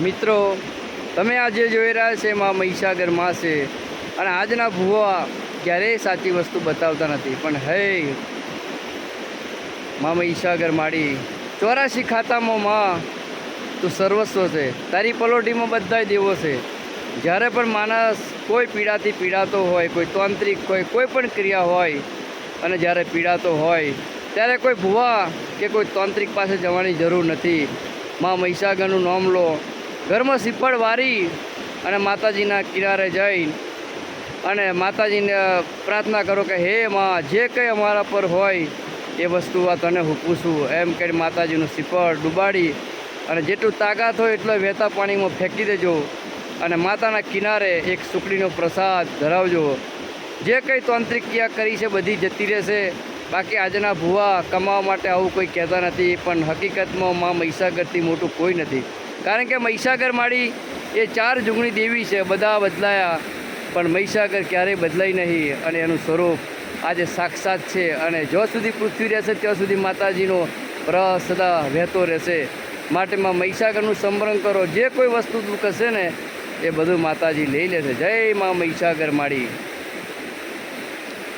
મિત્રો, તમે આજે જોઈ રહ્યા છે માં મહીસાગર માં છે અને આજના ભુવા ક્યારેય સાચી વસ્તુ બતાવતા નથી, પણ હે માં મહીસાગર માડી 84 ખાતામાં માં તું સર્વસ્વ છે, તારી પલોટીમાં બધાય દેવો છે. જ્યારે પણ માણસ કોઈ પીડાથી પીડાતો હોય, કોઈ તાંત્રિક કોઈ પણ ક્રિયા હોય અને જ્યારે પીડાતો હોય ત્યારે કોઈ ભુવા કે કોઈ તાંત્રિક પાસે જવાની જરૂર નથી. માં મહીસાગરનું નામ લો, ઘરમાં શ્રીફળ વારી અને માતાજીના કિનારે જઈ અને માતાજીને પ્રાર્થના કરો કે હે માં, જે કંઈ અમારા પર હોય એ વસ્તુ આ તને હું પૂછું, એમ કરી માતાજીનું શ્રીફળ ડૂબાડી અને જેટલું તાકાત હોય એટલો વહેતા પાણીમાં ફેંકી દેજો અને માતાના કિનારે એક સુકડીનો પ્રસાદ ધરાવજો. જે કંઈ તાંત્રિક ક્રિયા કરી છે બધી જતી રહેશે. બાકી આજના ભુવા કમાવા માટે આવું કોઈ કહેતા નથી, પણ હકીકતમાં માં મહીસાગરથી મોટું કોઈ નથી. કારણ કે મહીસાગર માડી એ 4 જુગણી દેવી છે. બધા બદલાયા પણ મહીસાગર ક્યારેય બદલાઈ નહીં અને એનું સ્વરૂપ આજે સાક્ષાત છે. અને જ્યાં સુધી પૃથ્વી રહેશે ત્યાં સુધી માતાજીનો પ્રવાહ સદા વહેતો રહેશે. માટે માં મહીસાગરનું સ્મરણ કરો. જે કોઈ વસ્તુ દુઃખ હશે ને એ બધું માતાજી લઈ લેશે. જય માં મહીસાગર માડી.